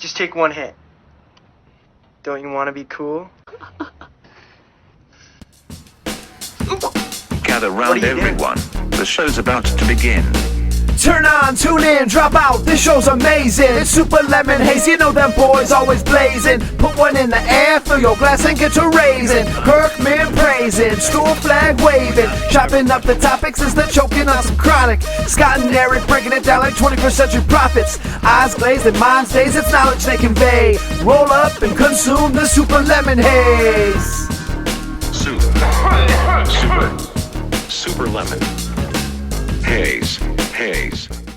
Just take one hit. Don't you want to be cool? Gather round everyone. The show's about to begin. Turn on, tune in, drop out, this show's amazing. It's Super Lemon Haze, you know them boys always blazing. Put one in the air, fill your glass and get to raising. Kirkman praising, school flag waving. Chopping up the topics as they're choking on some chronic. Scott and Eric breaking it down like 21st century prophets. Eyes glazed and minds dazed, it's knowledge they convey. Roll up and consume the Super Lemon Haze. Super Lemon Haze.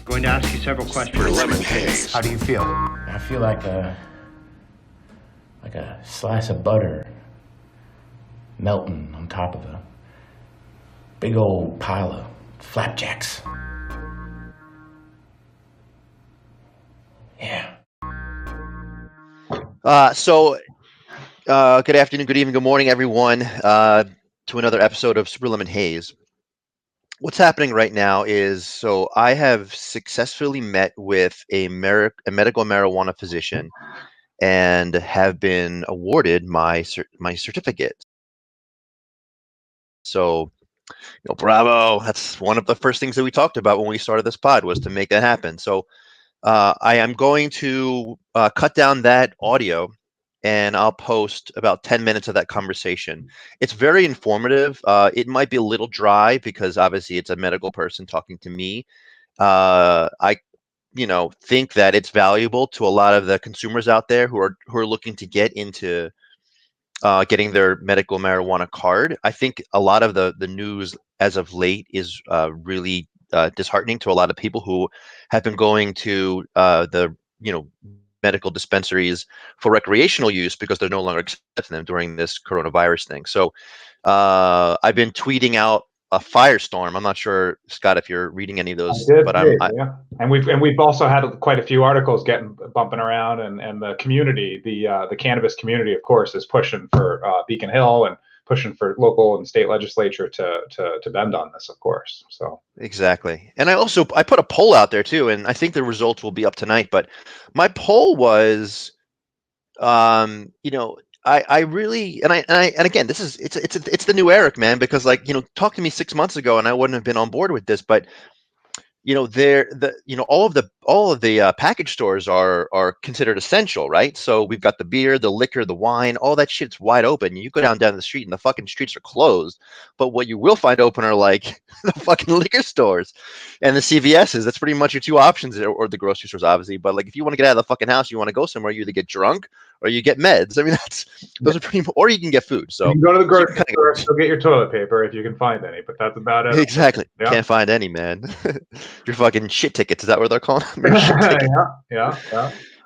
Going to ask you several questions. Super Lemon Haze. How do you feel? I feel like a slice of butter melting on top of a big old pile of flapjacks. Yeah. Good afternoon, good evening, good morning, everyone, to another episode of Super Lemon Haze. What's happening right now is, so I have successfully met with a medical marijuana physician and have been awarded my certificate. So, bravo. That's one of the first things that we talked about when we started this pod, was to make that happen. So I am going to cut down that audio, and I'll post about 10 minutes of that conversation. It's very informative. It might be a little dry because obviously it's a medical person talking to me. I think that it's valuable to a lot of the consumers out there who are looking to get into getting their medical marijuana card. I think a lot of the news as of late is really disheartening to a lot of people who have been going to the medical dispensaries for recreational use because they're no longer accepting them during this coronavirus thing. So I've been tweeting out a firestorm. I'm not sure, Scott, if you're reading any of those, yeah. And we've also had quite a few articles bumping around, and the community, the cannabis community, of course, is pushing for Beacon Hill and pushing for local and state legislature to bend on this, of course. So exactly. And I put a poll out there too, and I think the results will be up tonight. But my poll was, I really, and again, it's the new Eric, man, because talk to me 6 months ago and I wouldn't have been on board with this, but all of the package stores are considered essential, right? So we've got the beer, the liquor, the wine, all that shit's wide open. You go down the street and the fucking streets are closed. But what you will find open are like the fucking liquor stores and the CVS's. That's pretty much your two options, or the grocery stores, obviously. But like, if you want to get out of the fucking house, you want to go somewhere, you either get drunk or you get meds. I mean, those are pretty, or you can get food. So you can go to the grocery store, go get your toilet paper if you can find any, but that's about it. Exactly. Yeah. Can't find any, man. Your fucking shit tickets. Is that what they're calling them? Yeah.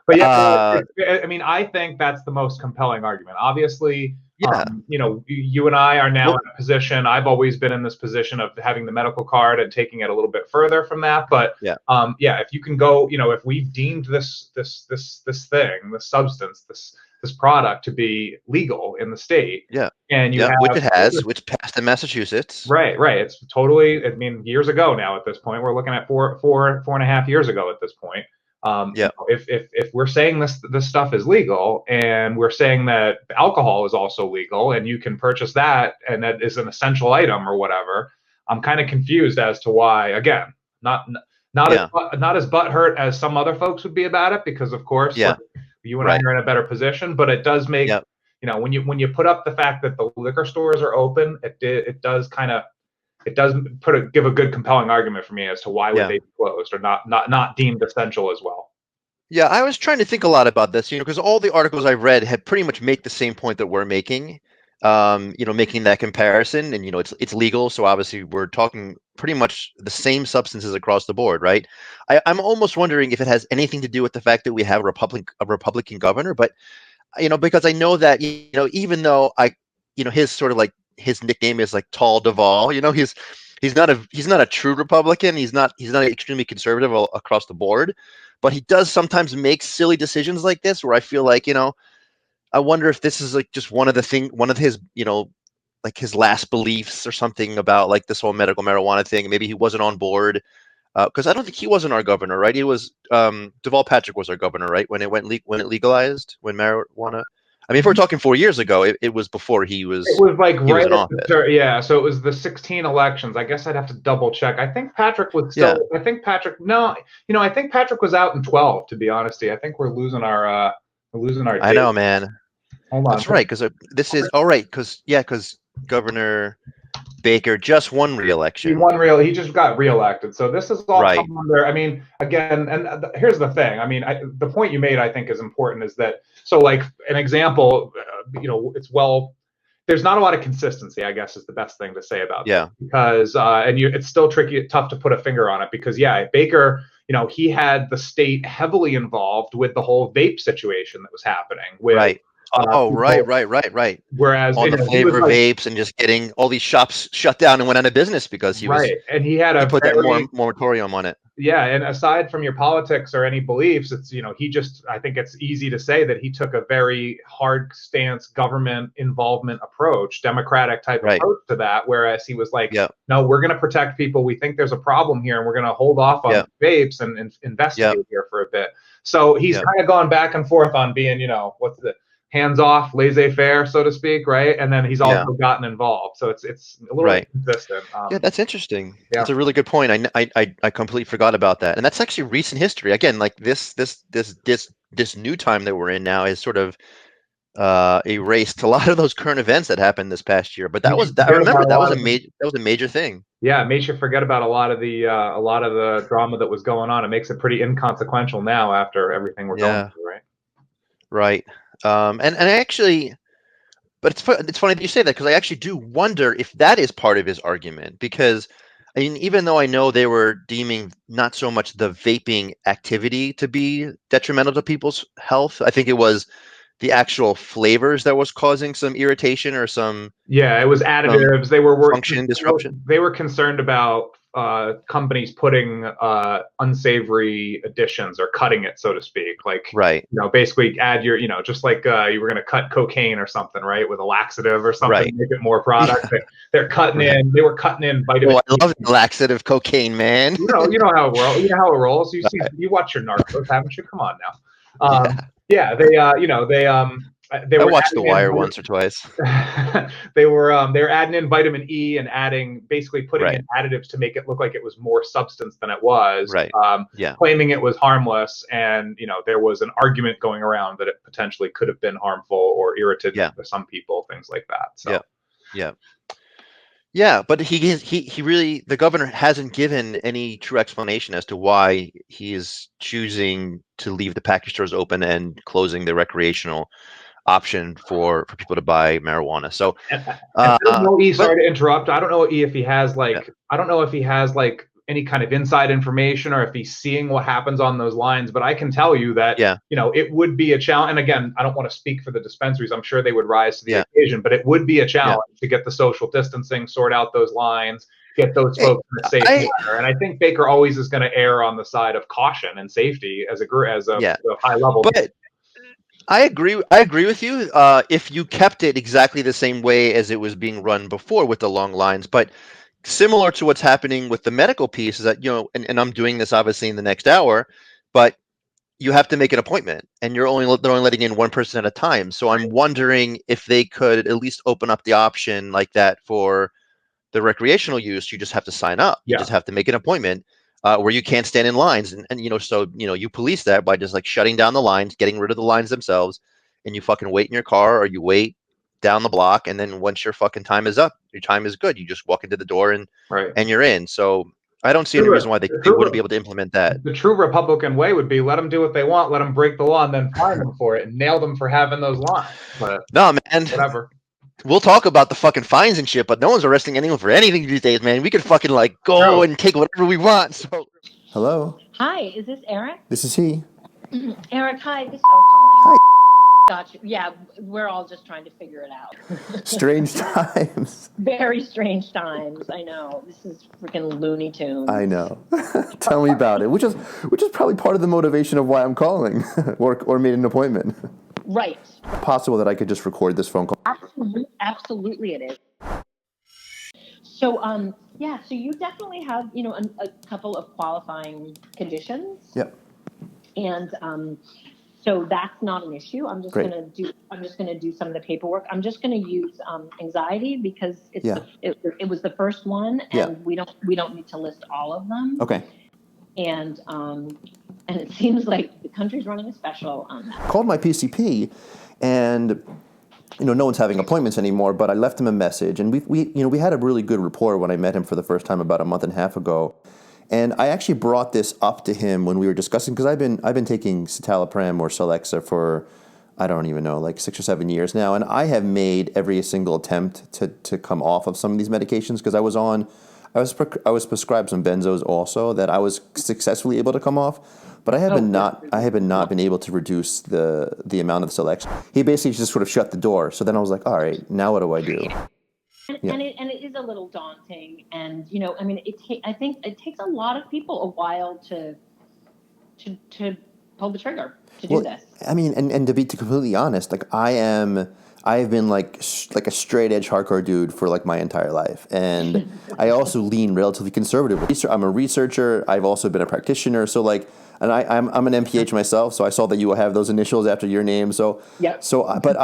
But yeah, I mean, I think that's the most compelling argument. Obviously, you and I are now in a position. I've always been in this position of having the medical card and taking it a little bit further from that. But if you can go, if we've deemed this thing, this substance, this product to be legal in the state, and which it has, which passed in Massachusetts, right. It's totally. I mean, years ago now. At this point, we're looking at four and a half years ago. At this point. If we're saying this stuff is legal, and we're saying that alcohol is also legal, and you can purchase that, and that is an essential item or whatever, I'm kind of confused as to why. Again, not as butthurt as some other folks would be about it, because of course, you and I are in a better position. But it does make when you put up the fact that the liquor stores are open, it does give a good compelling argument for me as to why would they be closed or not deemed essential as well. Yeah, I was trying to think a lot about this, because all the articles I've read had pretty much make the same point that we're making, making that comparison, and it's legal, so obviously we're talking pretty much the same substances across the board, right? I'm almost wondering if it has anything to do with the fact that we have a Republican governor, but because I know that even though his sort of like his nickname is like Tall Duval. He's not a true Republican. He's not extremely conservative across the board, but he does sometimes make silly decisions like this, where I feel like I wonder if this is like just one of his like his last beliefs or something about like this whole medical marijuana thing. Maybe he wasn't on board. because I don't think he wasn't our governor, right? He was Deval Patrick was our governor, right? When it legalized, when marijuana. I mean, if we're talking 4 years ago, it was before he was. It was like he was right in at office. yeah. So it was the 16 elections. I guess I'd have to double check. I think Patrick was still. Yeah. I think Patrick. No, I think Patrick was out in 12. To be honest, I think we're losing our. I know, man. Hold on. That's right, because this is because Governor Baker just won re-election. He just got reelected. So this is all Right. coming under. I mean, again, and here's the thing. I mean, the point you made, I think, is important. Is that so? Like an example, there's not a lot of consistency, I guess, is the best thing to say about Yeah. this, because it's still tough to put a finger on it, because Baker, he had the state heavily involved with the whole vape situation that was happening with Right. Right. Whereas All the flavor vapes and just getting all these shops shut down and went out of business because he and he had put that moratorium on it. Yeah, and aside from your politics or any beliefs, it's I think it's easy to say that he took a very hard stance, government involvement approach, democratic type approach to that, whereas he was like, no, we're going to protect people. We think there's a problem here, and we're going to hold off on vapes and investigate here for a bit. So he's kind of gone back and forth on being, what's the hands off, laissez-faire, so to speak, right? And then he's also gotten involved, so it's a little inconsistent. That's interesting. That's a really good point. I completely forgot about that, and that's actually recent history. Again, like this new time that we're in now is sort of erased a lot of those current events that happened this past year. But I remember that was a major thing. Yeah, it makes you forget about a lot of the drama that was going on. It makes it pretty inconsequential now after everything we're going through, right? Right. And I actually, but it's funny that you say that, because I actually do wonder if that is part of his argument, because I mean, even though I know they were deeming not so much the vaping activity to be detrimental to people's health, I think it was the actual flavors that was causing some irritation or some. Yeah, it was additives. They were function disruption. They were concerned about companies putting unsavory additions or cutting it, so to speak. Like, basically add your, just like you were going to cut cocaine or something, right, with a laxative or something, to make it more product. They're cutting in. They were cutting in vitamin. I love laxative cocaine, man. You know how it rolls. You know how it rolls. You watch your Narcos, haven't you? Come on now. I watched The Wire once or twice. They were adding in vitamin E and putting in additives to make it look like it was more substance than it was. Claiming it was harmless, and there was an argument going around that it potentially could have been harmful or irritating to some people, things like that. So. Yeah, but he really, the governor hasn't given any true explanation as to why he is choosing to leave the package stores open and closing the recreational option for people to buy marijuana. So sorry to interrupt. I don't know if he has I don't know if he has any kind of inside information or if he's seeing what happens on those lines, but I can tell you that it would be a challenge. And again, I don't want to speak for the dispensaries. I'm sure they would rise to the occasion, but it would be a challenge to get the social distancing, sort out those lines, get those folks in a safe manner. And I think Baker always is going to err on the side of caution and safety as a high level. But I agree with you. If you kept it exactly the same way as it was being run before with the long lines, but similar to what's happening with the medical piece is that, and I'm doing this obviously in the next hour, but you have to make an appointment, and they're only letting in one person at a time. So I'm wondering if they could at least open up the option like that for the recreational use. You just have to sign up. You just have to make an appointment where you can't stand in lines. And you police that by just shutting down the lines, getting rid of the lines themselves, and you fucking wait in your car or you wait down the block, and then once your fucking time is up, your time is good, you just walk into the door and you're in. So I don't see any reason why they wouldn't be able to implement that. The true Republican way would be let them do what they want, let them break the law, and then fine them for it and nail them for having those lines. But no, man, whatever. We'll talk about the fucking fines and shit, but no one's arresting anyone for anything these days, man. We could fucking go and take whatever we want. So hello. Hi, is this Eric? This is he. Eric, hi. This is calling. Hi. Gotcha. Yeah, we're all just trying to figure it out. Strange times. Very strange times. I know. This is freaking Looney Tunes. I know. Tell me about it. Which is probably part of the motivation of why I'm calling, or made an appointment. Right. Possible that I could just record this phone call. Absolutely it is. So, Yeah, so you definitely have, a couple of qualifying conditions. Yep. And so that's not an issue. Great. I'm just gonna do some of the paperwork. I'm just gonna use anxiety because it was the first one, and we don't need to list all of them. Okay. And it seems like the country's running a special on that. Called my PCP, and no one's having appointments anymore, but I left him a message, and we had a really good rapport when I met him for the first time about a month and a half ago. And I actually brought this up to him when we were discussing, because I've been taking citalopram or Celexa for, I don't even know, like 6 or 7 years now, and I have made every single attempt to come off of some of these medications, because I was prescribed some benzos also that I was successfully able to come off, but I have not been able to reduce the amount of Celexa. He basically just sort of shut the door. So then I was like, all right, now what do I do? And it is a little daunting, and I mean, I think it takes a lot of people a while to pull the trigger to do this. I mean, and to be completely honest, like I have been like a straight edge hardcore dude for like my entire life, and I also lean relatively conservative. I'm a researcher. I've also been a practitioner. So like, and I'm an MPH myself. So I saw that you have those initials after your name. So yeah. So, but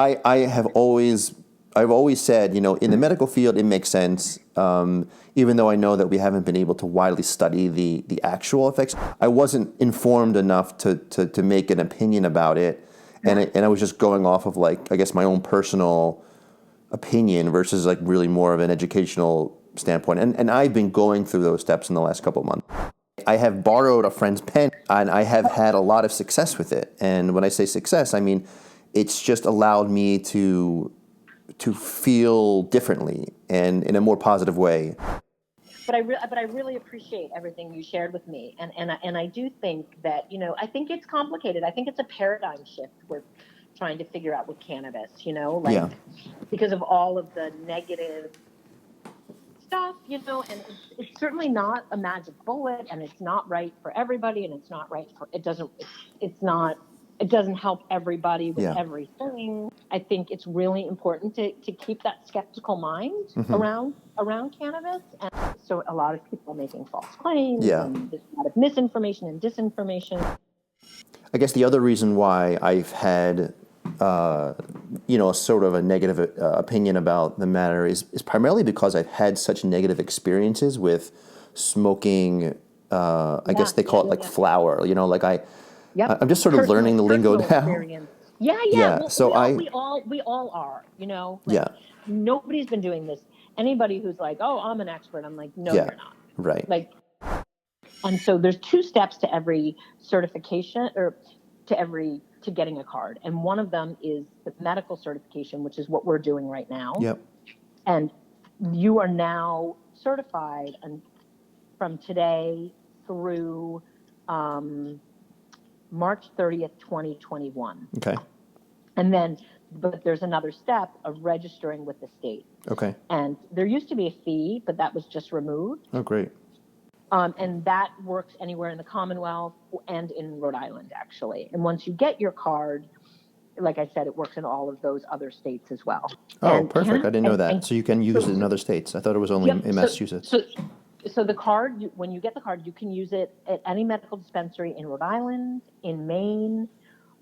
I've always said, in the medical field, it makes sense. Even though I know that we haven't been able to widely study the actual effects, I wasn't informed enough to make an opinion about it. And I was just going off of like, I guess, my own personal opinion versus like really more of an educational standpoint. And I've been going through those steps in the last couple of months. I have borrowed a friend's pen, and I have had a lot of success with it. And when I say success, I mean, it's just allowed me to feel differently and in a more positive way. But I really appreciate everything you shared with me, and I do think that I think it's complicated. I think it's a paradigm shift we're trying to figure out with cannabis. Because of all of the negative stuff, and it's certainly not a magic bullet, and it's not right for everybody, and it's not right for it doesn't help everybody with everything. I think it's really important to keep that skeptical mind around cannabis. And so a lot of people making false claims, and there's a lot of misinformation and disinformation. I guess the other reason why I've had sort of a negative opinion about the matter is primarily because I've had such negative experiences with smoking. I guess they call it like flower. I'm just sort of learning the lingo now. Experience. Yeah. Well, so we all are. Nobody's been doing this. Anybody who's like, "Oh, I'm an expert," I'm like, "No, you're not." Right. And so there's 2 steps to every certification, or to getting a card, and one of them is the medical certification, which is what we're doing right now. Yep. And you are now certified, and from today through March 30th, 2021. Okay. And then, but there's another step of registering with the state. Okay. And there used to be a fee, but that was just removed. Oh, great. And that works anywhere in the Commonwealth and in Rhode Island, actually. And once you get your card, like I said, it works in all of those other states as well. Oh, perfect. I didn't know that. So you can use it in other states. I thought it was only in Massachusetts. So the card, when you get the card, you can use it at any medical dispensary in Rhode Island, in Maine,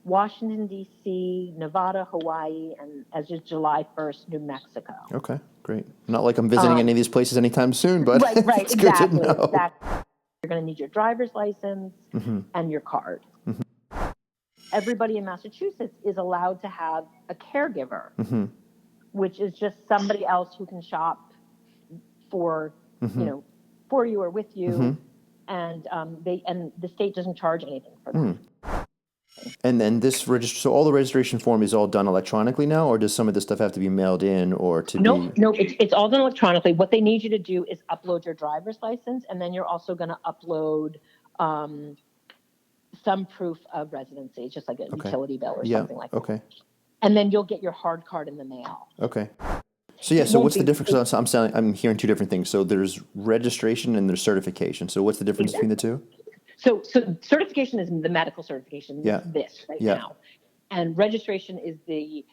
Washington, D.C., Nevada, Hawaii, and as of July 1st, New Mexico. Okay, great. Not like I'm visiting any of these places anytime soon, but right, it's exactly, good to know. Exactly. You're going to need your driver's license and your card. Everybody in Massachusetts is allowed to have a caregiver, which is just somebody else who can shop for, for you or with you, and the state doesn't charge anything for that. And then so all the registration form is all done electronically now, or does some of this stuff have to be mailed in or to No, it's all done electronically. What they need you to do is upload your driver's license, and then you're also going to upload some proof of residency, just like a utility bill or something like that. Okay. And then you'll get your hard card in the mail. Okay. So what's the difference? I'm hearing 2 different things. So there's registration and there's certification. So what's the difference between the 2? So certification is the medical certification. Yeah. This now, and registration is the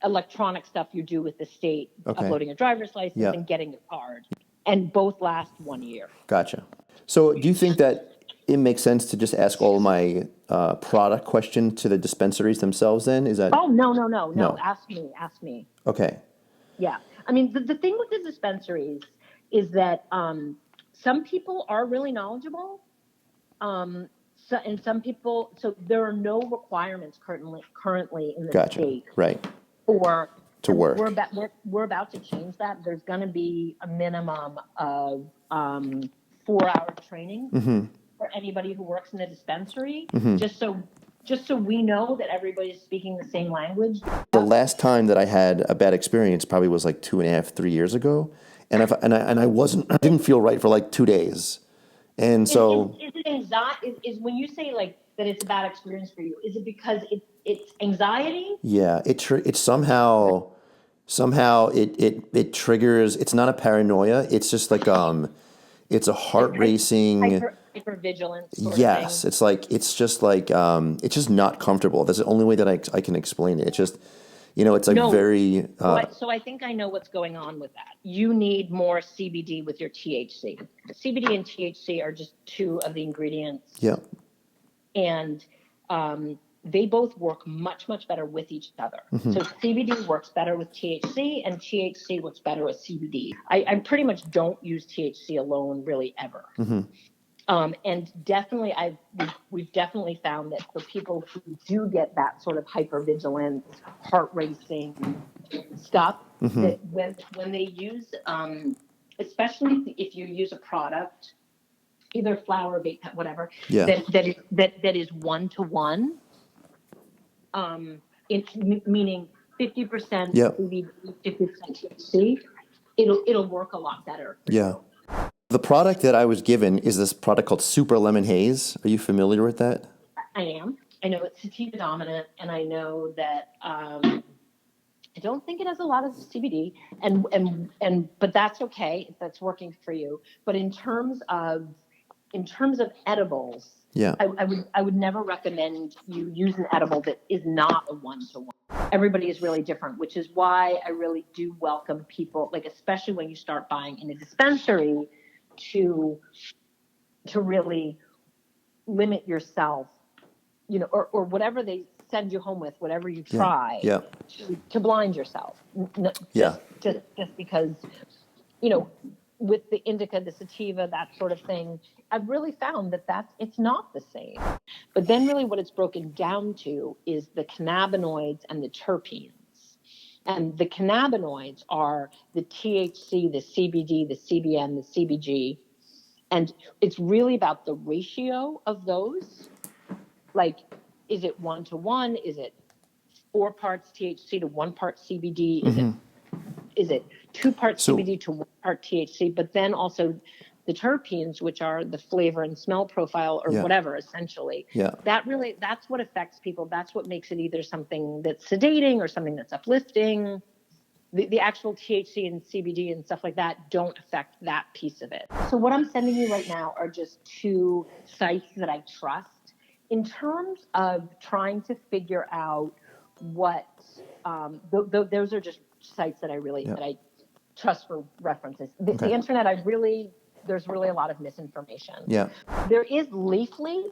electronic stuff you do with the state, Okay. uploading a driver's license Yeah. and getting a card. And both last 1 year. Gotcha. So do you think that it makes sense to just ask all my product question to the dispensaries themselves then? Is that? Oh, no. No. Ask me. Okay. Yeah. I mean, the thing with the dispensaries is that some people are really knowledgeable. And some people, so there are no requirements currently in the Gotcha. state Right. for To work. We're about to change that. There's going to be a minimum of 4-hour training for anybody who works in a dispensary, just so we know that everybody's speaking the same language. The last time that I had a bad experience probably was like 2.5, 3 years ago, and I didn't feel right for like 2 days, and so Is it anxiety? Is when you say like that it's a bad experience for you? Is it because it's anxiety? yeah, it somehow it triggers. It's not a paranoia. It's just like it's a heart racing. Hypervigilance. Yes, it's just not comfortable. That's the only way that I can explain it. It's just, it's like very. So I think I know what's going on with that. You need more CBD with your THC. CBD and THC are just two of the ingredients. Yeah. And they both work much, much better with each other. So CBD works better with THC, and THC works better with CBD. I pretty much don't use THC alone really ever. And definitely, we've definitely found that for people who do get that sort of hypervigilance, heart racing stuff, that when they use, especially if you use a product, either flower, vape, whatever, that is 1-to-1, meaning 50% CBD, 50% THC, it'll work a lot better. Yeah. The product that I was given is this product called Super Lemon Haze. Are you familiar with that? I am. I know it's sativa dominant, and I know that I don't think it has a lot of CBD, but that's okay if that's working for you. But in terms of edibles, I would never recommend you use an edible that is not a 1-to-1. Everybody is really different, which is why I really do welcome people, like especially when you start buying in a dispensary, to really limit yourself, or whatever they send you home with, whatever you try, to blind yourself. Just because, with the indica, the sativa, that sort of thing, I've really found that it's not the same. But then really what it's broken down to is the cannabinoids and the terpenes. And the cannabinoids are the THC, the CBD, the CBN, the CBG. And it's really about the ratio of those. Like, is it 1-to-1? Is it 4 parts THC to 1 part CBD? Is it 2 parts CBD to 1 part THC? But then also the terpenes, which are the flavor and smell profile or whatever, essentially. That's what affects people. That's what makes it either something that's sedating or something that's uplifting. The actual THC and CBD and stuff like that don't affect that piece of it. So what I'm sending you right now are just 2 sites that I trust. In terms of trying to figure out what, those are just sites that I trust for references. The internet, there's really a lot of misinformation. Yeah. There is Leafly.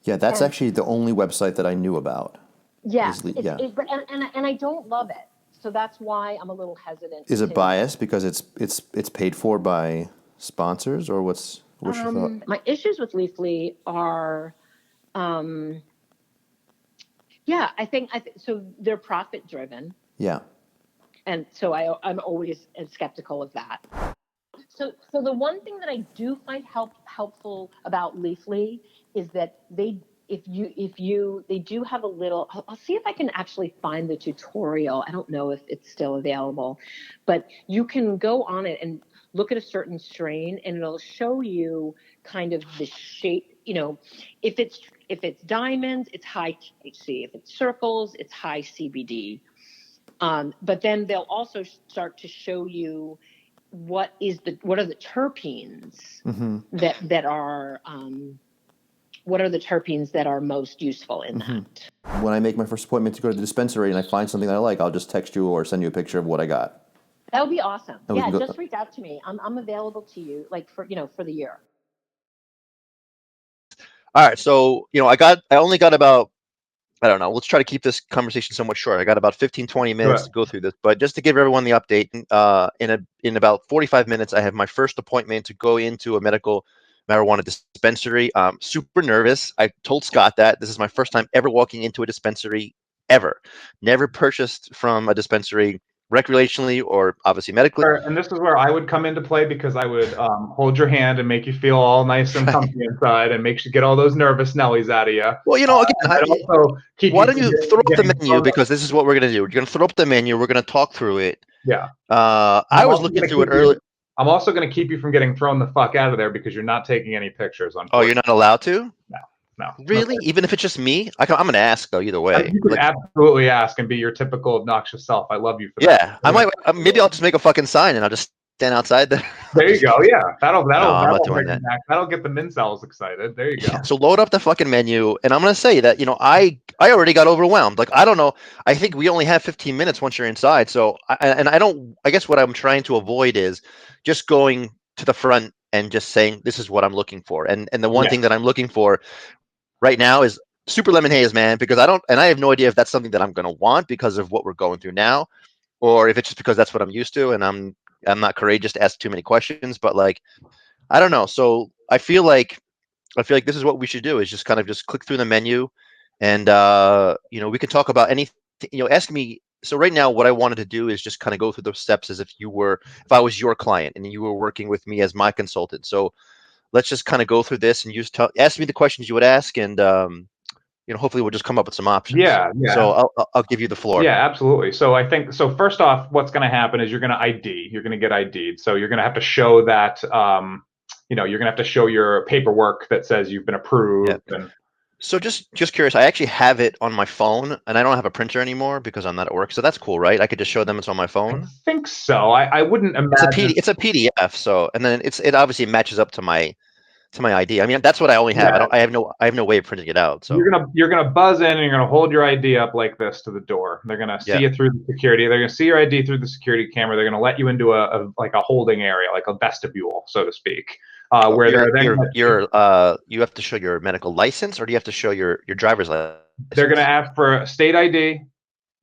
Yeah, that's actually the only website that I knew about. Yeah. And I don't love it. So that's why I'm a little hesitant. Is it biased because it's paid for by sponsors, or what's your thought? My issues with Leafly are, I think so. They're profit driven. Yeah. And so I'm always skeptical of that. So the one thing that I do find helpful about Leafly is that they do have a little. I'll see if I can actually find the tutorial. I don't know if it's still available, but you can go on it and look at a certain strain, and it'll show you kind of the shape. If it's diamonds, it's high THC. If it's circles, it's high CBD. But then they'll also start to show you what are the terpenes that are what are the terpenes that are most useful in that. When I make my first appointment to go to the dispensary and I find something that I like, I'll just text you or send you a picture of what I got. That would be awesome. And we Yeah, can go- just reach out to me. I'm available to you, like for for the year. All right, so I only got about, I don't know, let's try to keep this conversation somewhat short. I got about 15-20 minutes to go through this, but just to give everyone the update, in about 45 minutes I have my first appointment to go into a medical marijuana dispensary. Super nervous. I told Scott that this is my first time ever walking into a dispensary ever. Never purchased from a dispensary recreationally or obviously medically. And this is where I would come into play, because I would hold your hand and make you feel all nice and comfy inside, and make sure get all those nervous Nellies out of you. Well, again, also keep why you don't you throw up the menu, because this is what we're gonna do. We're gonna throw up the menu. We're gonna talk through it. Yeah. I was looking through it earlier. I'm also going to keep you from getting thrown the fuck out of there, because you're not taking any pictures. Oh, you're not allowed to? No. Really? Even if it's just me? I'm going to ask, though, either way. You can absolutely ask and be your typical obnoxious self. I love you for that. Yeah. I might. Maybe I'll just make a fucking sign and I'll just stand outside there. There you go. Yeah. That'll get the mincels excited. There you go. Yeah, so load up the fucking menu. And I'm going to say that, I already got overwhelmed. Like, I don't know. I think we only have 15 minutes once you're inside. So, I guess what I'm trying to avoid is just going to the front and just saying, this is what I'm looking for. And the one thing that I'm looking for right now is Super Lemon Haze, man, because I have no idea if that's something that I'm going to want because of what we're going through now, or if it's just because that's what I'm used to and I'm not courageous to ask too many questions, but like, I don't know. So I feel like this is what we should do, is just kind of just click through the menu and, we can talk about anything, ask me. So right now what I wanted to do is just kind of go through those steps as if I was your client and you were working with me as my consultant. So let's just kind of go through this and you just ask me the questions you would ask, and hopefully we'll just come up with some options. Yeah. So I'll give you the floor. Yeah, absolutely. So I think first off, what's going to happen is you're going to get ID'd. So you're going to have to show that you're going to have to show your paperwork that says you've been approved. Yeah. And so just curious, I actually have it on my phone and I don't have a printer anymore because I'm not at work. So that's cool, right? I could just show them it's on my phone. I think so. I wouldn't imagine. It's a PDF. So, and then it obviously matches up to my ID. I mean, that's what I only have. Yeah. I have no way of printing it out. So you're gonna buzz in and you're gonna hold your ID up like this to the door. They're gonna see you through the security. They're gonna see your ID through the security camera. They're gonna let you into a holding area, like a vestibule, so to speak. Where you have to show your medical license, or do you have to show your driver's license? They're gonna ask for state ID,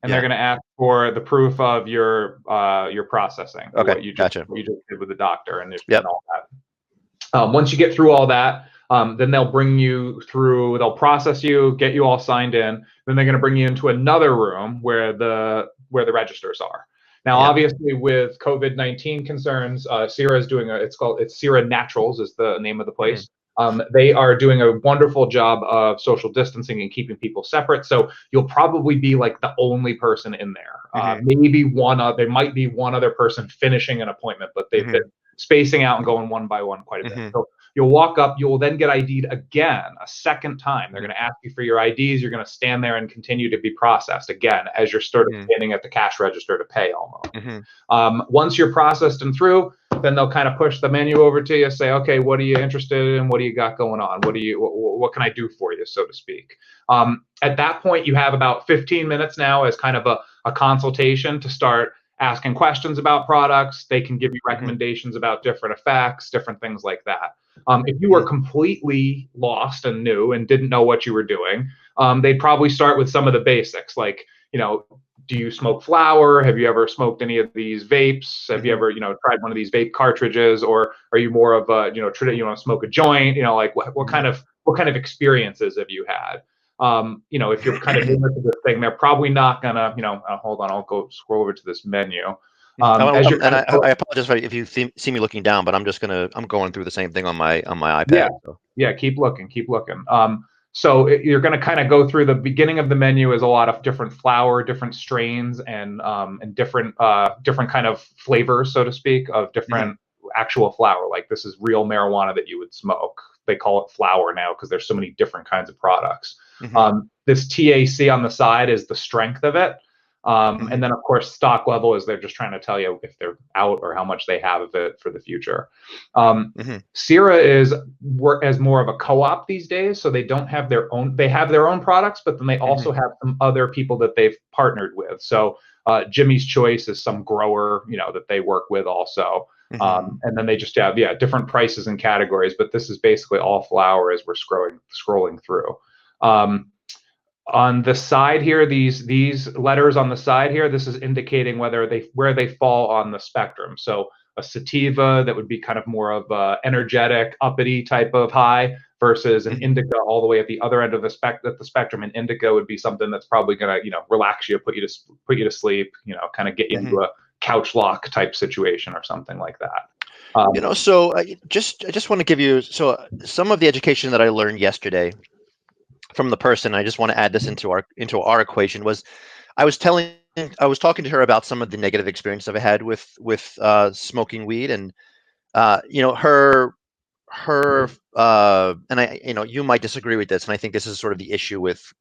and they're gonna ask for the proof of your processing. Okay, what you just did with the doctor and all that. Once you get through all that, then they'll bring you through, they'll process you, get you all signed in. Then they're going to bring you into another room where the registers are. Now, obviously, with COVID-19 concerns, Sierra is doing it's Sierra Naturals is the name of the place. They are doing a wonderful job of social distancing and keeping people separate. So you'll probably be like the only person in there. Maybe there might be one other person finishing an appointment, but they've been spacing out and going one by one quite a bit. So you'll walk up, you'll then get ID'd again, a second time. They're going to ask you for your IDs. You're going to stand there and continue to be processed again as you're standing at the cash register to pay almost. Once you're processed and through, then they'll kind of push the menu over to you, say, okay, what are you interested in? What do you got going on? What can I do for you, so to speak? At that point, you have about 15 minutes now as kind of a consultation to start asking questions about products. They can give you recommendations about different effects, different things like that. If you were completely lost and new and didn't know what you were doing, they'd probably start with some of the basics, like, do you smoke flower? Have you ever smoked any of these vapes? Have you ever, tried one of these vape cartridges? Or are you more of a, you want to smoke a joint? Like what kind of experiences have you had? If you're kind of new to this thing, they're probably not gonna, hold on, I'll go scroll over to this menu. I apologize if you see me looking down, but I'm going through the same thing on my iPad. Yeah, keep looking. So you're going to kind of go through the beginning of the menu is a lot of different flower, different strains, and different kind of flavors, so to speak, of different actual flower. Like this is real marijuana that you would smoke. They call it flower now because there's so many different kinds of products. This TAC on the side is the strength of it. And then, of course, stock level is they're just trying to tell you if they're out or how much they have of it for the future. Sierra is as more of a co-op these days, so they don't have their own. They have their own products, but then they also have some other people that they've partnered with. So Jimmy's Choice is some grower, that they work with also. And then they just have different prices and categories, but this is basically all flour as we're scrolling through. On the side here, these letters on the side here, this is indicating where they fall on the spectrum. So a sativa that would be kind of more of a energetic, uppity type of high versus an indica all the way at the other end of the spectrum. An indica would be something that's probably gonna relax you, put you to sleep, kind of get you into a couch lock type situation or something like that. So I just want to give you some of the education that I learned yesterday from the person. I just want to add this into our equation. Was I was talking to her about some of the negative experiences I've had with smoking weed, and her and I, you might disagree with this, and I think this is sort of the issue with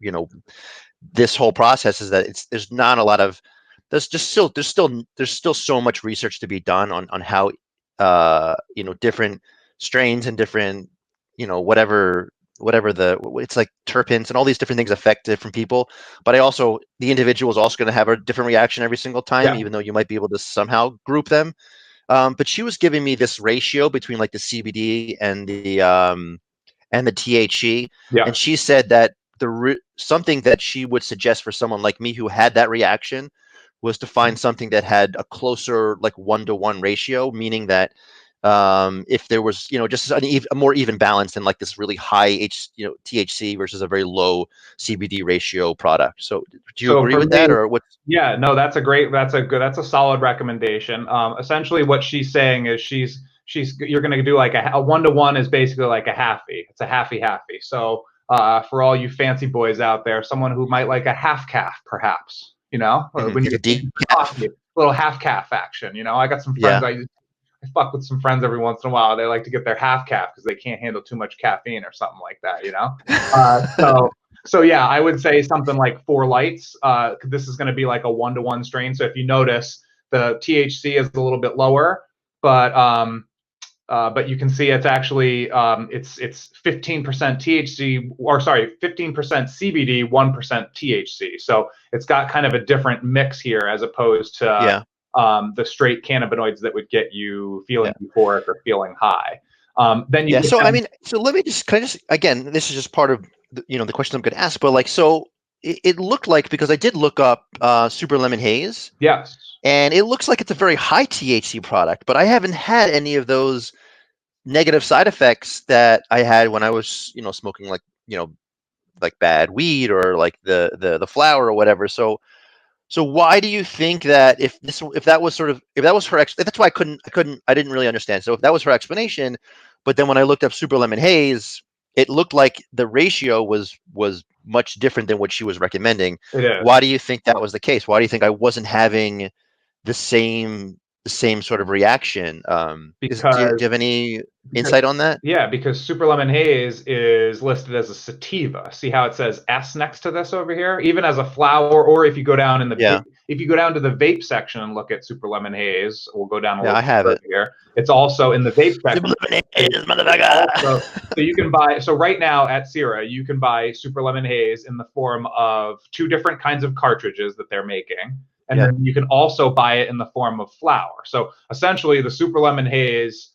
this whole process, is that there's not a lot of there's still so much research to be done on how different strains and different whatever it's like terpenes and all these different things affect different people. But the individual is also going to have a different reaction every single time, even though you might be able to somehow group them. But she was giving me this ratio between like the CBD and the THC, and she said that something that she would suggest for someone like me who had that reaction was to find something that had a closer, like 1-to-1 ratio, meaning that if there was, just a more even balance than like this really high THC versus a very low CBD ratio product. So do you agree with that, or what? Yeah, no, that's a solid recommendation. Essentially what she's saying is you're going to do like a 1-to-1 is basically like a halfie. It's a halfie. So for all you fancy boys out there, someone who might like a half calf, perhaps, when you get a little half calf action. I got some friends. I fuck with some friends every once in a while. They like to get their half calf because they can't handle too much caffeine or something like that, So yeah, I would say something like 4 lights. This is going to be like a 1-to-1 strain. So if you notice, the THC is a little bit lower, but you can see it's actually it's 15% THC, or sorry, 15% CBD, 1% THC. So it's got kind of a different mix here as opposed to the straight cannabinoids that would get you feeling euphoric or feeling high. Then you so let me just again, this is just part of the question I'm going to ask, but like, so it looked like, because I did look up Super Lemon Haze, and it looks like it's a very high THC product, but I haven't had any of those negative side effects that I had when I was smoking like like bad weed or like the flower or whatever. So why do you think that if that was her that's why I didn't really understand. So if that was her explanation, but then when I looked up Super Lemon Haze, it looked like the ratio was much different than what she was recommending. Why do you think that was the case? Why do you think I wasn't having the same sort of reaction? Do you have any insight on that? Yeah, because Super Lemon Haze is listed as a sativa. See how it says S next to this over here? Even as a flower, or if you go down if you go down to the vape section and look at Super Lemon Haze, we'll go down a little bit here. It's also in the vape section. Super Lemon Haze, motherfucker. So you can buy. So right now at Sierra, you can buy Super Lemon Haze in the form of 2 different kinds of cartridges that they're making. And then you can also buy it in the form of flower. So essentially, the Super Lemon Haze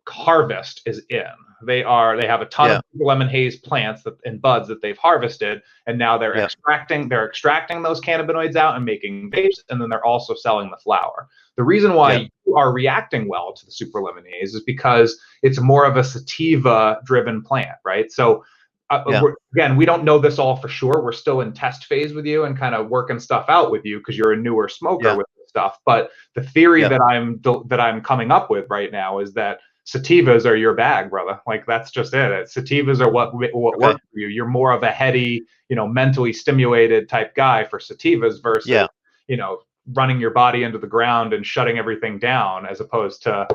harvest is in. They have a ton of Super Lemon Haze plants and buds that they've harvested, and now they're extracting those cannabinoids out and making vapes, and then they're also selling the flower. The reason why you are reacting well to the Super Lemon Haze is because it's more of a sativa-driven plant, right? So again, we don't know this all for sure. We're still in test phase with you and kind of working stuff out with you because you're a newer smoker with this stuff. But the theory that I'm coming up with right now is that sativas are your bag, brother. Like, that's just it. Sativas are what work for you. You're more of a heady, mentally stimulated type guy for sativas versus running your body into the ground and shutting everything down, as opposed to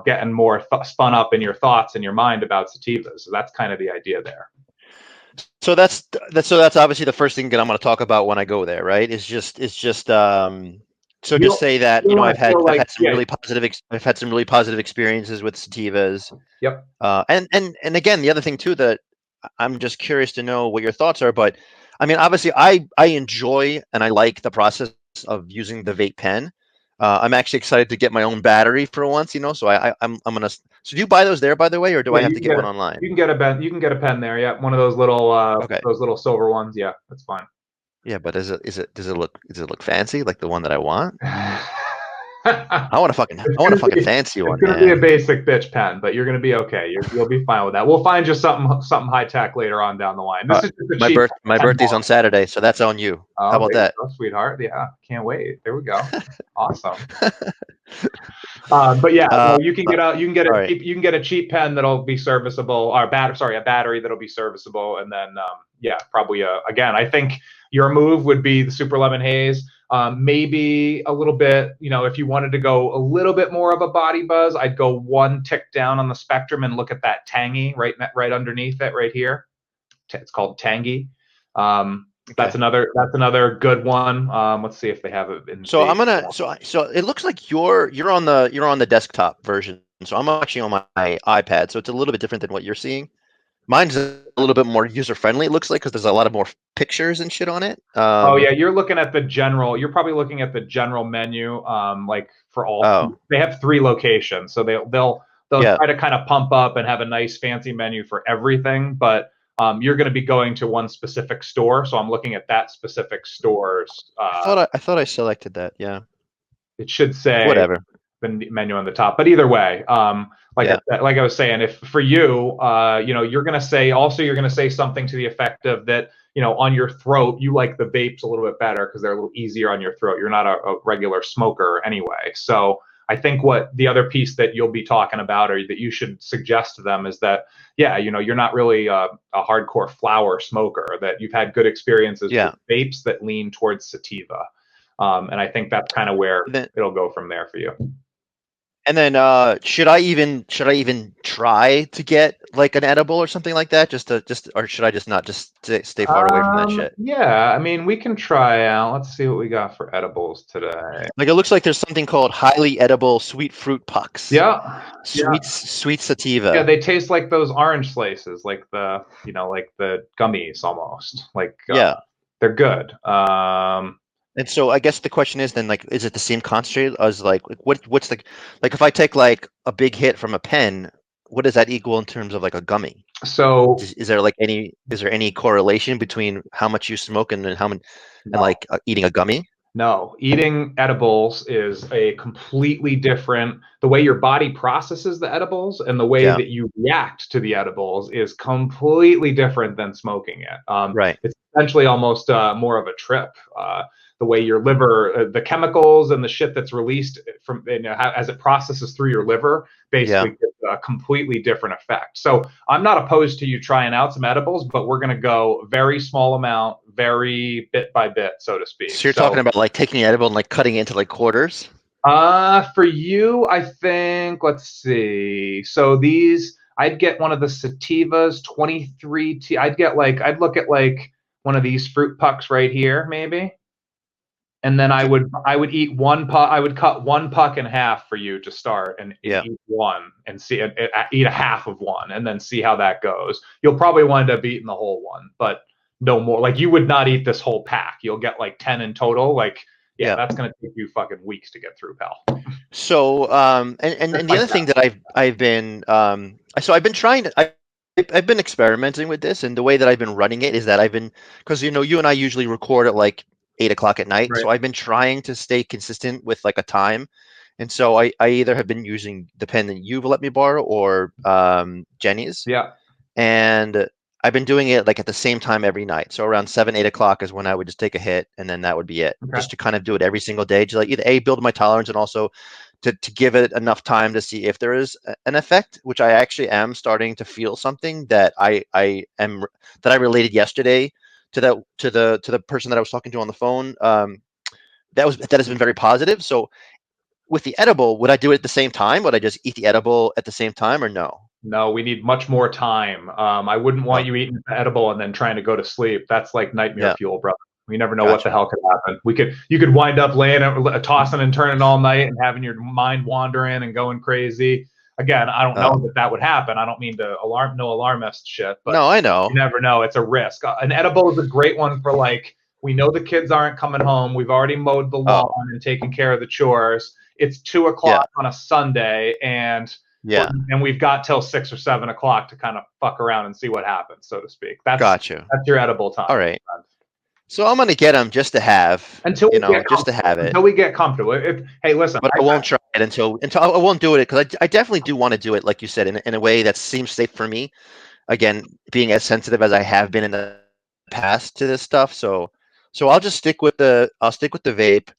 getting more spun up in your thoughts and your mind about sativas. So that's kind of the idea there. So that's obviously the first thing that I'm going to talk about when I go there, right? So just say that I've had some really positive experiences with sativas. Yep. And again, the other thing too that I'm just curious to know what your thoughts are, but I mean, obviously, I enjoy and I like the process of using the vape pen. I'm actually excited to get my own battery for once, so I'm gonna. So do you buy those there, by the way, or do I have to get one online? You can get a pen. You can get a pen there. Yeah, one of those little silver ones. Yeah, that's fine. Yeah, but does it look fancy like the one that I want? I want a fucking fancy one. It's gonna be a basic bitch pen, but you're gonna be okay. You'll be fine with that. We'll find you something high tech later on down the line. This is just my birthday's on Saturday, so that's on you. Oh, how about that, sweetheart? Yeah, can't wait. There we go. Awesome. But yeah, you can get a cheap pen that'll be serviceable, or a battery that'll be serviceable, and then probably again, I think your move would be the Super Lemon Haze. Maybe a little bit, if you wanted to go a little bit more of a body buzz, I'd go one tick down on the spectrum and look at that Tangy right underneath it right here. It's called Tangy. That's another good one. Let's see if they have it in. So I'm gonna. So it looks like you're on the desktop version. So I'm actually on my iPad. So it's a little bit different than what you're seeing. Mine's a little bit more user friendly. It looks like because there's a lot of more pictures and shit on it. Oh yeah, you're looking at the general. You're probably looking at the general menu. Like for all, they have 3 locations, so they'll try to kind of pump up and have a nice fancy menu for everything, but. You're going to be going to one specific store, so I'm looking at that specific store's. I thought I selected that. Yeah, it should say whatever the menu on the top. But either way, like I was saying, if for you, you're going to say something to the effect of that. On your throat, you like the vapes a little bit better because they're a little easier on your throat. You're not a regular smoker anyway, so. I think what the other piece that you'll be talking about or that you should suggest to them is that, you're not really a hardcore flower smoker, that you've had good experiences with vapes that lean towards sativa. And I think that's kind of where it'll go from there for you. And then should I even try to get like an edible or something like that? Or should I just not stay far away from that shit? Yeah, I mean, we can try out. Let's see what we got for edibles today. Like it looks like there's something called highly edible sweet fruit pucks. Yeah. Sweet sativa. Yeah, they taste like those orange slices, like the gummies almost. Like they're good. And so I guess the question is then, like, is it the same concentrate as what's the if I take like a big hit from a pen, what does that equal in terms of like a gummy? So is there any correlation between how much you smoke and how much eating a gummy? No, eating edibles is a completely different. The way your body processes the edibles and the way that you react to the edibles is completely different than smoking it. Right. It's essentially almost more of a trip. The way your liver, the chemicals and the shit that's released from as it processes through your liver, basically gives a completely different effect. So I'm not opposed to you trying out some edibles, but we're going to go very small amount, very bit by bit, so to speak. So you're talking about like taking an edible and like cutting it into like quarters? For you, I think, let's see. So these, I'd get one of the sativas, 23 T. I'd look at like one of these fruit pucks right here, maybe. And then I would eat one puck. I would cut one puck in half for you to start and eat one and eat a half of one and then see how that goes. You'll probably wind up eating the whole one, but no more. Like you would not eat this whole pack. You'll get like 10 in total. Like, that's going to take you fucking weeks to get through, pal. So, and the other thing that I've been experimenting with this, and the way that I've been running it is that because you and I usually record at like 8 o'clock at night. Right. So I've been trying to stay consistent with like a time. And so I either have been using the pen that you've let me borrow or Jenny's. Yeah. And I've been doing it like at the same time every night. So around 7, 8 o'clock is when I would just take a hit and then that would be it. Okay. Just to kind of do it every single day to like either build my tolerance and also to give it enough time to see if there is an effect, which I actually am starting to feel something that I related yesterday to the person that I was talking to on the phone. That has been very positive. So with the edible, would I do it at the same time? Would I just eat the edible at the same time or no? No, we need much more time. I wouldn't want you eating the edible and then trying to go to sleep. That's like nightmare fuel, brother. We never know what the hell could happen. You could wind up laying, tossing and turning all night and having your mind wandering and going crazy. Again, I don't know that would happen. I don't mean to no alarmist shit, but no, I know. You never know. It's a risk. An edible is a great one for like, we know the kids aren't coming home. We've already mowed the lawn and taken care of the chores. It's 2 o'clock on a Sunday, and we've got till 6 or 7 o'clock to kind of fuck around and see what happens, so to speak. That's your edible time. All right. So I'm gonna get them just to have, until just to have it. Until we get comfortable. Hey, listen. But I won't try it until I won't do it, because I definitely do want to do it, like you said, in a way that seems safe for me. Again, being as sensitive as I have been in the past to this stuff, so I'll just stick with the vape.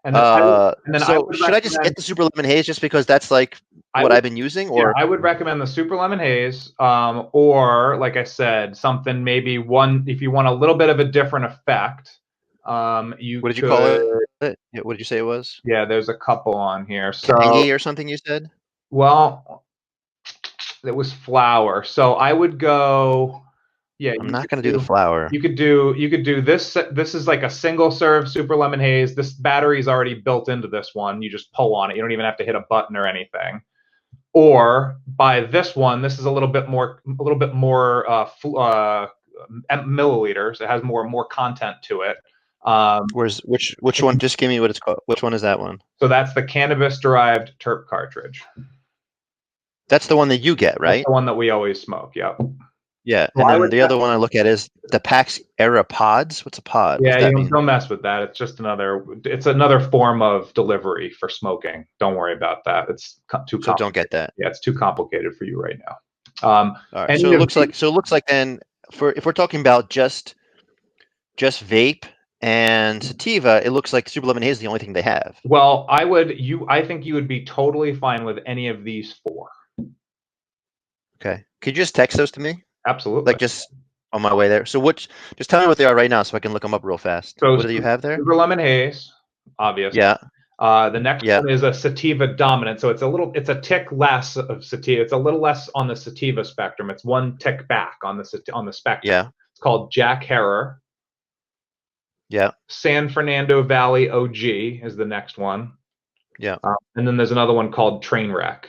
And then should I just get the Super Lemon Haze just because that's like what I've been using? Or I would recommend the Super Lemon Haze, or like I said, something maybe if you want a little bit of a different effect. What did you call it? What did you say it was? Yeah, there's a couple on here. So Tangy or something you said? Well, it was flower. So I would go. Yeah, I'm not going to do the flower. You could do this. This is like a single serve Super Lemon Haze. This battery is already built into this one. You just pull on it. You don't even have to hit a button or anything. Or buy this one. This is a little bit more milliliters. It has more content to it. Which one? Just give me what it's called. Which one is that one? So that's the cannabis-derived terp cartridge. That's the one that you get, right? That's the one that we always smoke. Yep. Yeah, and then the other one I look at is the PAX Era Pods. What's a pod? Yeah, don't mess with that. It's just another form of delivery for smoking. Don't worry about that. It's too complicated. So don't get that. Yeah, it's too complicated for you right now. All right. So it looks like then if we're talking about just vape and sativa, it looks like Super Lemon Haze is the only thing they have. Well, I think you would be totally fine with any of these 4. Okay. Could you just text those to me? Absolutely. Like just on my way there. So just tell me what they are right now so I can look them up real fast. So what do you have there? Super Lemon Haze, obviously. Yeah. The next one is a sativa dominant. So it's a tick less of sativa. It's a little less on the sativa spectrum. It's 1 tick back on the spectrum. Yeah. It's called Jack Herer. Yeah. San Fernando Valley OG is the next one. Yeah. And then there's another one called Trainwreck.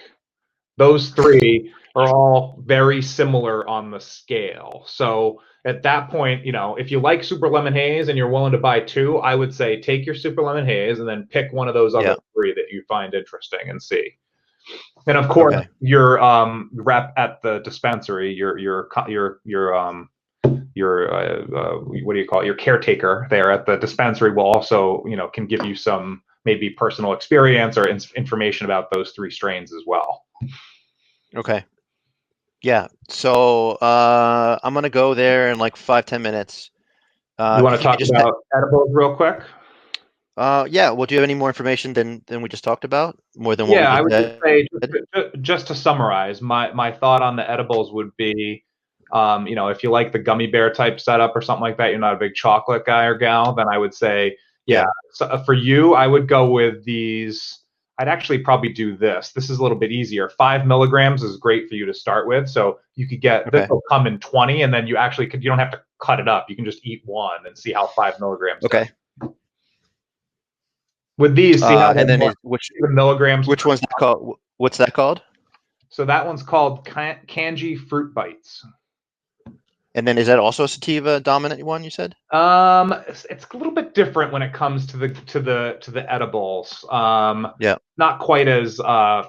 Those 3 are all very similar on the scale. So at that point, if you like Super Lemon Haze and you're willing to buy 2, I would say take your Super Lemon Haze and then pick one of those other 3 that you find interesting and see. And of course, your rep at the dispensary, your what do you call it? Your caretaker there at the dispensary will also, can give you some maybe personal experience or information about those 3 strains as well. Okay. Yeah. So I'm gonna go there in like 5-10 minutes. You want to talk about edibles real quick? Yeah. Well, do you have any more information than we just talked about? More than what? Yeah, I would just say, just to summarize, my thought on the edibles would be, if you like the gummy bear type setup or something like that, you're not a big chocolate guy or gal, then I would say, so for you, I would go with these. I'd actually probably do this. This is a little bit easier. 5 milligrams is great for you to start with. So you could get, this will come in 20, and then you don't have to cut it up. You can just eat 1 and see how 5 milligrams. Okay. With these, see how and then which milligrams. Which one's that called? What's that called? So that one's called Kanji Fruit Bites. And then is that also a sativa dominant one you said? It's a little bit different when it comes to the edibles. Not quite as kind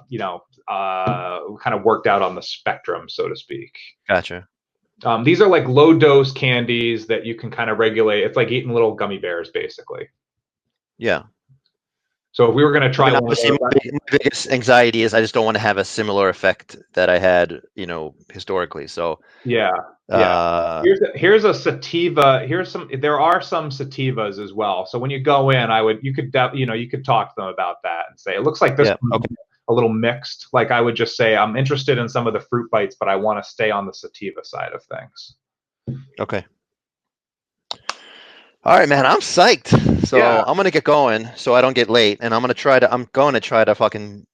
of worked out on the spectrum, so to speak. Gotcha. These are like low dose candies that you can kind of regulate. It's like eating little gummy bears, basically. Yeah. So if we were going to try, my biggest anxiety is I just don't want to have a similar effect that I had, historically. So here's a sativa. There are some sativas as well. So when you go in, you could talk to them about that and say, it looks like this one's a little mixed. Like I would just say, I'm interested in some of the fruit bites, but I want to stay on the sativa side of things. Okay. All right, man, I'm psyched. So I'm going to get going so I don't get late. And I'm going to try to fucking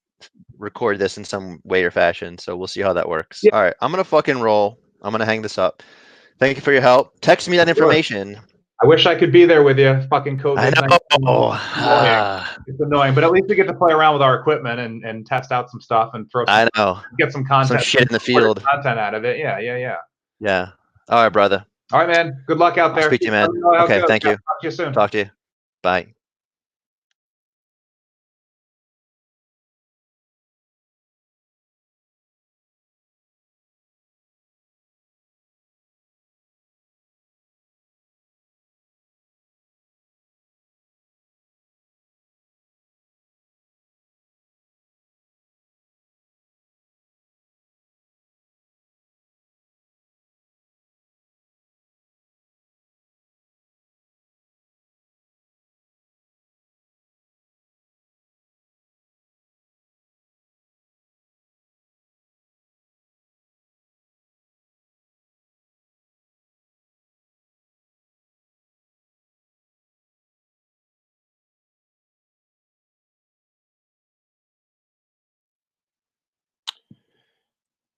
record this in some way or fashion. So we'll see how that works. Yeah. All right, I'm gonna fucking roll. I'm gonna hang this up. Thank you for your help. Text me that information. I wish I could be there with you. Fucking COVID. I know. It's annoying, but at least we get to play around with our equipment and test out some stuff and get some content, some shit in the field, content out of it. Yeah. Yeah. All right, brother. All right, man. Good luck out there. Speak to you, man. Okay, thank you. Talk to you soon. Talk to you. Bye.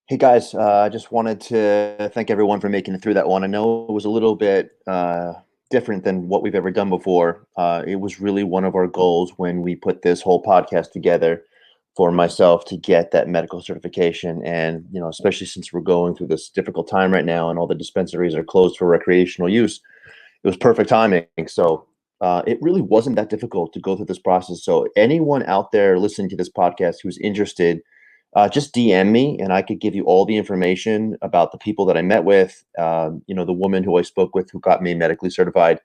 Hey guys, I just wanted to thank everyone for making it through that one. I know it was a little bit different than what we've ever done before. It was really one of our goals when we put this whole podcast together for myself to get that medical certification. And, especially since we're going through this difficult time right now and all the dispensaries are closed for recreational use, it was perfect timing. So it really wasn't that difficult to go through this process. So anyone out there listening to this podcast who's interested, just DM me and I could give you all the information about the people that I met with. The woman who I spoke with who got me medically certified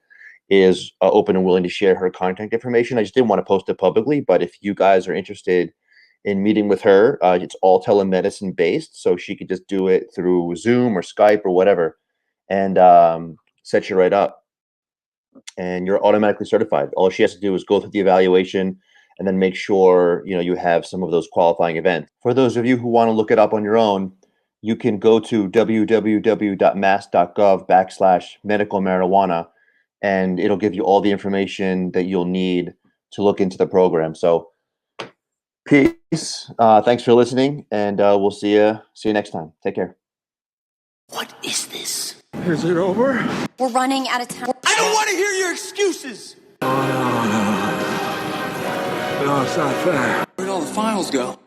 is open and willing to share her contact information. I just didn't want to post it publicly, but if you guys are interested in meeting with her, it's all telemedicine based. So she could just do it through Zoom or Skype or whatever and set you right up. And you're automatically certified. All she has to do is go through the evaluation and then make sure you have some of those qualifying events. For those of you who want to look it up on your own, you can go to www.mass.gov/medical marijuana, and it'll give you all the information that you'll need to look into the program. So, peace. Thanks for listening, and we'll see you next time. Take care. What is this? Is it over? We're running out of time. I don't want to hear your excuses. No, it's not fair. Where'd all the files go?